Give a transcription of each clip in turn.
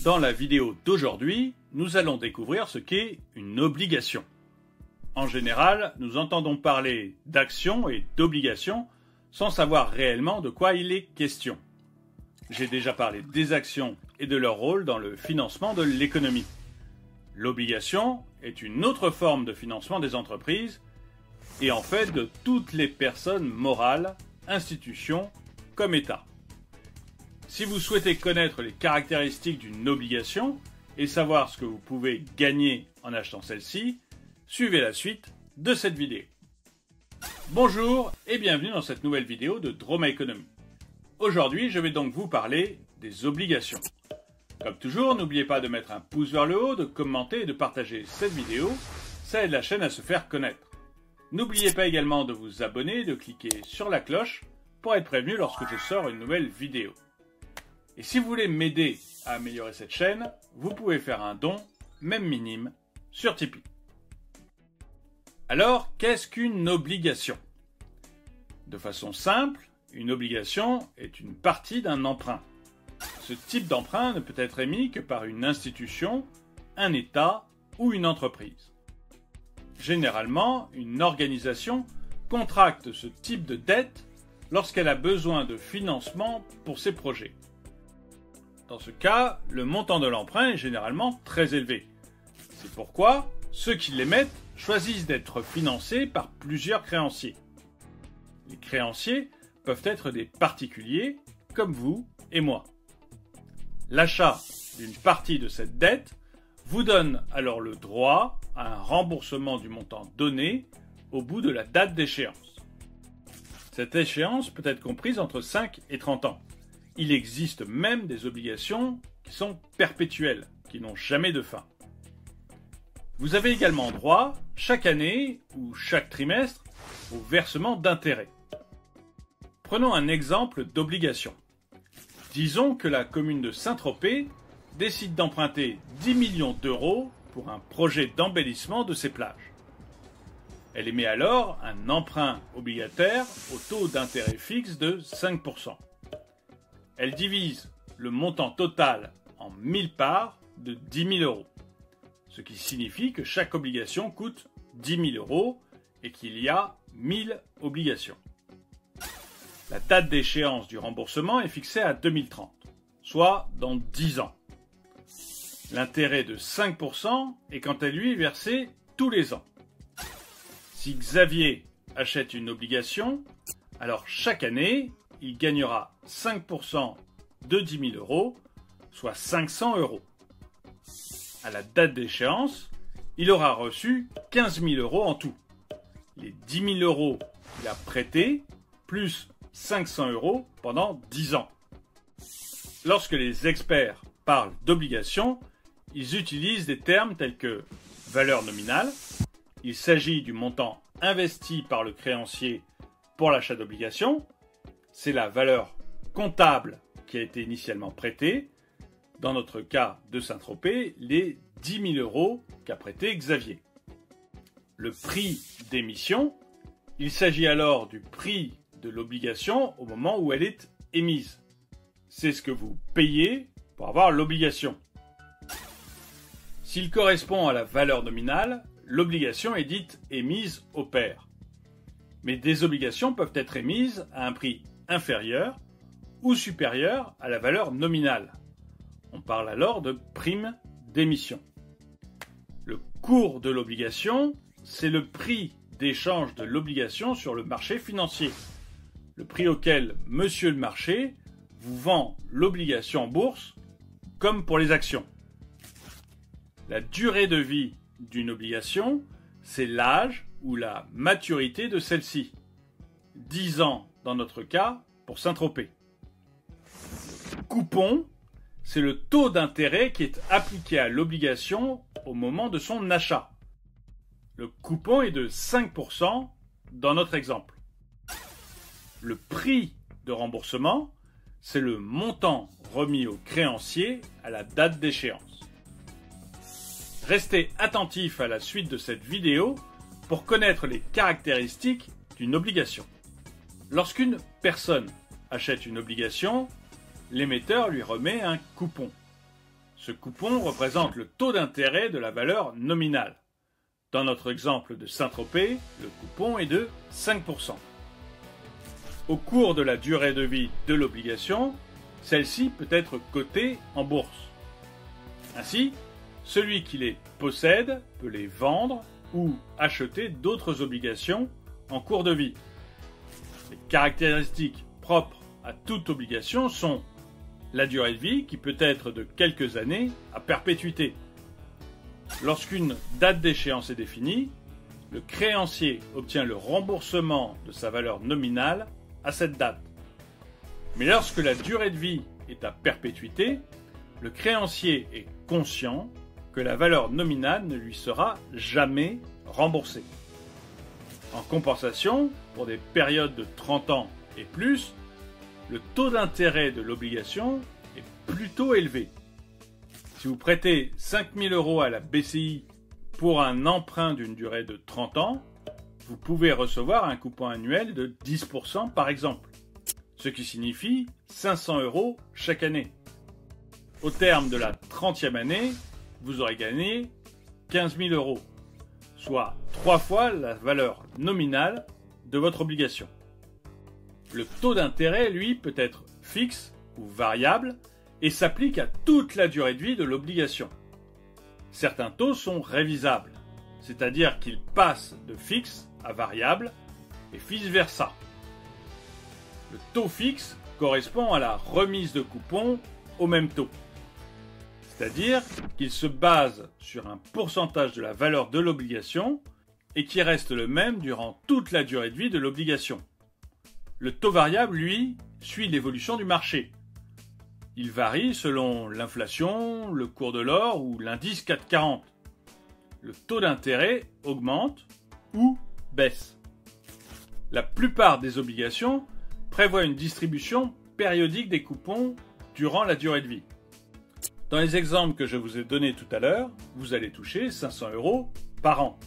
Dans la vidéo d'aujourd'hui, nous allons découvrir ce qu'est une obligation. En général, nous entendons parler d'actions et d'obligations sans savoir réellement de quoi il est question. J'ai déjà parlé des actions et de leur rôle dans le financement de l'économie. L'obligation est une autre forme de financement des entreprises et en fait de toutes les personnes morales, institutions comme États. Si vous souhaitez connaître les caractéristiques d'une obligation et savoir ce que vous pouvez gagner en achetant celle-ci, suivez la suite de cette vidéo. Bonjour et bienvenue dans cette nouvelle vidéo de Droma Economy. Aujourd'hui, je vais donc vous parler des obligations. Comme toujours, n'oubliez pas de mettre un pouce vers le haut, de commenter et de partager cette vidéo, ça aide la chaîne à se faire connaître. N'oubliez pas également de vous abonner et de cliquer sur la cloche pour être prévenu lorsque je sors une nouvelle vidéo. Et si vous voulez m'aider à améliorer cette chaîne, vous pouvez faire un don, même minime, sur Tipeee. Alors, qu'est-ce qu'une obligation? De façon simple, une obligation est une partie d'un emprunt. Ce type d'emprunt ne peut être émis que par une institution, un État ou une entreprise. Généralement, une organisation contracte ce type de dette lorsqu'elle a besoin de financement pour ses projets. Dans ce cas, le montant de l'emprunt est généralement très élevé. C'est pourquoi ceux qui l'émettent choisissent d'être financés par plusieurs créanciers. Les créanciers peuvent être des particuliers comme vous et moi. L'achat d'une partie de cette dette vous donne alors le droit à un remboursement du montant donné au bout de la date d'échéance. Cette échéance peut être comprise entre 5 et 30 ans. Il existe même des obligations qui sont perpétuelles, qui n'ont jamais de fin. Vous avez également droit, chaque année ou chaque trimestre, au versement d'intérêts. Prenons un exemple d'obligation. Disons que la commune de Saint-Tropez décide d'emprunter 10 millions d'euros pour un projet d'embellissement de ses plages. Elle émet alors un emprunt obligataire au taux d'intérêt fixe de 5%. Elle divise le montant total en 1000 parts de 10 000 euros, ce qui signifie que chaque obligation coûte 10 000 euros et qu'il y a 1000 obligations. La date d'échéance du remboursement est fixée à 2030, soit dans 10 ans. L'intérêt de 5% est quant à lui versé tous les ans. Si Xavier achète une obligation, alors chaque année, il gagnera 5% de 10 000 euros, soit 500 euros. À la date d'échéance, il aura reçu 15 000 euros en tout. Les 10 000 euros qu'il a prêtés, plus 500 euros pendant 10 ans. Lorsque les experts parlent d'obligations, ils utilisent des termes tels que valeur nominale. Il s'agit du montant investi par le créancier pour l'achat d'obligations. C'est la valeur comptable qui a été initialement prêtée. Dans notre cas de Saint-Tropez, les 10 000 euros qu'a prêté Xavier. Le prix d'émission, il s'agit alors du prix de l'obligation au moment où elle est émise. C'est ce que vous payez pour avoir l'obligation. S'il correspond à la valeur nominale, l'obligation est dite émise au pair. Mais des obligations peuvent être émises à un prix inférieur ou supérieur à la valeur nominale. On parle alors de prime d'émission. Le cours de l'obligation, c'est le prix d'échange de l'obligation sur le marché financier. Le prix auquel monsieur le marché vous vend l'obligation en bourse, comme pour les actions. La durée de vie d'une obligation, c'est l'âge ou la maturité de celle-ci. 10 ans dans notre cas pour Saint-Tropez. Le coupon, c'est le taux d'intérêt qui est appliqué à l'obligation au moment de son achat. Le coupon est de 5% dans notre exemple. Le prix de remboursement, c'est le montant remis au créancier à la date d'échéance. Restez attentifs à la suite de cette vidéo pour connaître les caractéristiques d'une obligation. Lorsqu'une personne achète une obligation, l'émetteur lui remet un coupon. Ce coupon représente le taux d'intérêt de la valeur nominale. Dans notre exemple de Saint-Tropez, le coupon est de 5%. Au cours de la durée de vie de l'obligation, celle-ci peut être cotée en bourse. Ainsi, celui qui les possède peut les vendre ou acheter d'autres obligations en cours de vie. Les caractéristiques propres à toute obligation sont la durée de vie qui peut être de quelques années à perpétuité. Lorsqu'une date d'échéance est définie, le créancier obtient le remboursement de sa valeur nominale à cette date. Mais lorsque la durée de vie est à perpétuité, le créancier est conscient que la valeur nominale ne lui sera jamais remboursée. En compensation, pour des périodes de 30 ans et plus, le taux d'intérêt de l'obligation est plutôt élevé. Si vous prêtez 5 000 € à la BCI pour un emprunt d'une durée de 30 ans, vous pouvez recevoir un coupon annuel de 10% par exemple, ce qui signifie 500 € chaque année. Au terme de la 30e année, vous aurez gagné 15 000 €, soit 3 fois la valeur nominale de votre obligation. Le taux d'intérêt, lui, peut être fixe ou variable et s'applique à toute la durée de vie de l'obligation. Certains taux sont révisables, c'est-à-dire qu'ils passent de fixe à variable et vice-versa. Le taux fixe correspond à la remise de coupon au même taux, c'est-à-dire qu'il se base sur un pourcentage de la valeur de l'obligation et qui reste le même durant toute la durée de vie de l'obligation. Le taux variable, lui, suit l'évolution du marché. Il varie selon l'inflation, le cours de l'or ou l'indice CAC 40. Le taux d'intérêt augmente ou baisse. La plupart des obligations prévoient une distribution périodique des coupons durant la durée de vie. Dans les exemples que je vous ai donnés tout à l'heure, vous allez toucher 500 € par an.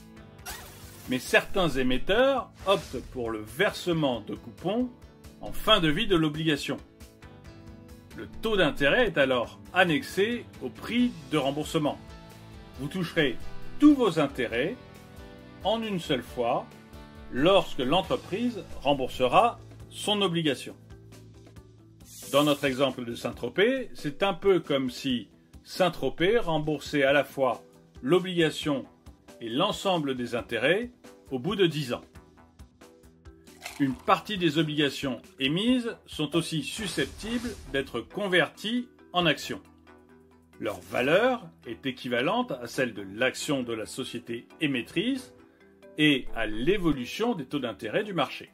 Mais certains émetteurs optent pour le versement de coupons en fin de vie de l'obligation. Le taux d'intérêt est alors annexé au prix de remboursement. Vous toucherez tous vos intérêts en une seule fois lorsque l'entreprise remboursera son obligation. Dans notre exemple de Saint-Tropez, c'est un peu comme si Saint-Tropez remboursait à la fois l'obligation et l'ensemble des intérêts au bout de 10 ans. Une partie des obligations émises sont aussi susceptibles d'être converties en actions. Leur valeur est équivalente à celle de l'action de la société émettrice et à l'évolution des taux d'intérêt du marché.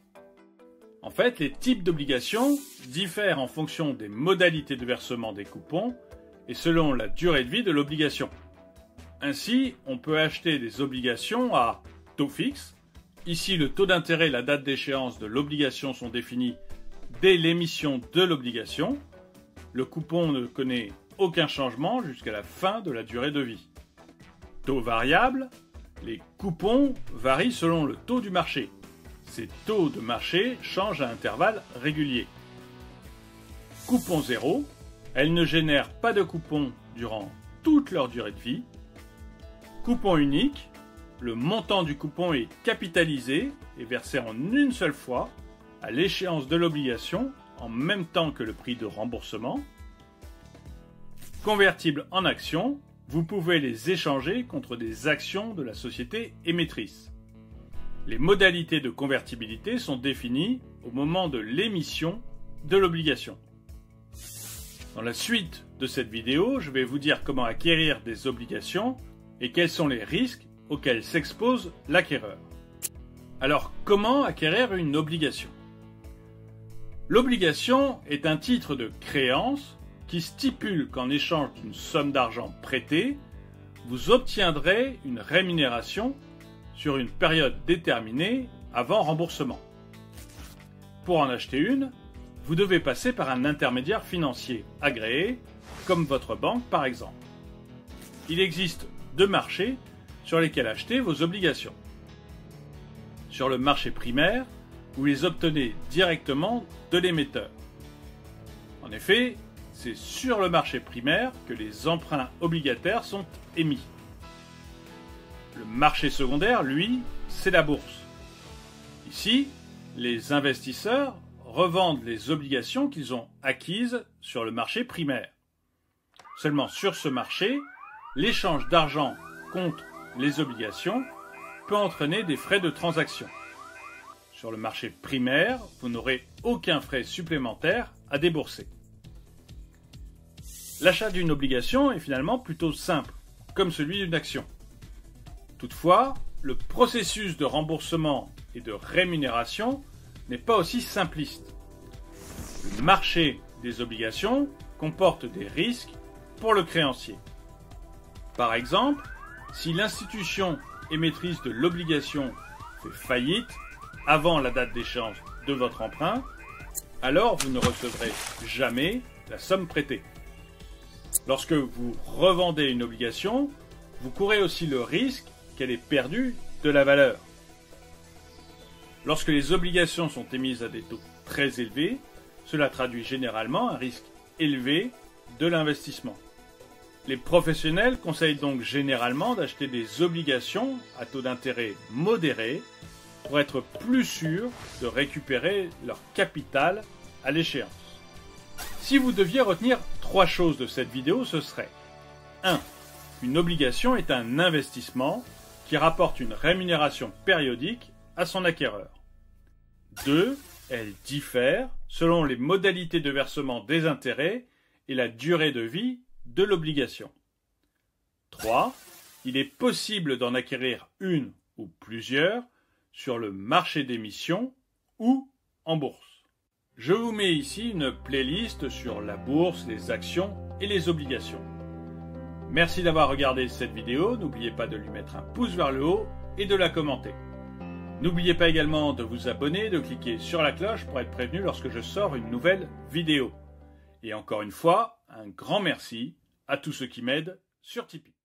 En fait, les types d'obligations diffèrent en fonction des modalités de versement des coupons et selon la durée de vie de l'obligation. Ainsi, on peut acheter des obligations à taux fixe. Ici, le taux d'intérêt et la date d'échéance de l'obligation sont définis dès l'émission de l'obligation. Le coupon ne connaît aucun changement jusqu'à la fin de la durée de vie. Taux variable, les coupons varient selon le taux du marché. Ces taux de marché changent à intervalles réguliers. Coupon zéro, elles ne génèrent pas de coupons durant toute leur durée de vie. Coupon unique, le montant du coupon est capitalisé et versé en une seule fois à l'échéance de l'obligation en même temps que le prix de remboursement. Convertibles en actions, vous pouvez les échanger contre des actions de la société émettrice. Les modalités de convertibilité sont définies au moment de l'émission de l'obligation. Dans la suite de cette vidéo, je vais vous dire comment acquérir des obligations et quels sont les risques auxquels s'expose l'acquéreur. Alors, comment acquérir une obligation ? L'obligation est un titre de créance qui stipule qu'en échange d'une somme d'argent prêtée, vous obtiendrez une rémunération sur une période déterminée avant remboursement. Pour en acheter une, vous devez passer par un intermédiaire financier agréé, comme votre banque par exemple. Il existe deux marchés sur lesquels acheter vos obligations. Sur le marché primaire, vous les obtenez directement de l'émetteur. En effet, c'est sur le marché primaire que les emprunts obligataires sont émis. Le marché secondaire, lui, c'est la bourse. Ici, les investisseurs revendent les obligations qu'ils ont acquises sur le marché primaire. Seulement sur ce marché, l'échange d'argent contre les obligations peut entraîner des frais de transaction. Sur le marché primaire, vous n'aurez aucun frais supplémentaire à débourser. L'achat d'une obligation est finalement plutôt simple, comme celui d'une action. Toutefois, le processus de remboursement et de rémunération n'est pas aussi simpliste. Le marché des obligations comporte des risques pour le créancier. Par exemple, si l'institution émettrice de l'obligation fait faillite avant la date d'échéance de votre emprunt, alors vous ne recevrez jamais la somme prêtée. Lorsque vous revendez une obligation, vous courez aussi le risque qu'elle ait perdu de la valeur. Lorsque les obligations sont émises à des taux très élevés, cela traduit généralement un risque élevé de l'investissement. Les professionnels conseillent donc généralement d'acheter des obligations à taux d'intérêt modéré pour être plus sûrs de récupérer leur capital à l'échéance. Si vous deviez retenir 3 choses de cette vidéo, ce serait 1. Une obligation est un investissement qui rapporte une rémunération périodique à son acquéreur. 2. Elle diffère selon les modalités de versement des intérêts et la durée de vie de l'obligation. 3. Il est possible d'en acquérir une ou plusieurs sur le marché d'émission ou en bourse. Je vous mets ici une playlist sur la bourse, les actions et les obligations. Merci d'avoir regardé cette vidéo, n'oubliez pas de lui mettre un pouce vers le haut et de la commenter. N'oubliez pas également de vous abonner, de cliquer sur la cloche pour être prévenu lorsque je sors une nouvelle vidéo. Et encore une fois, un grand merci à tous ceux qui m'aident sur Tipeee.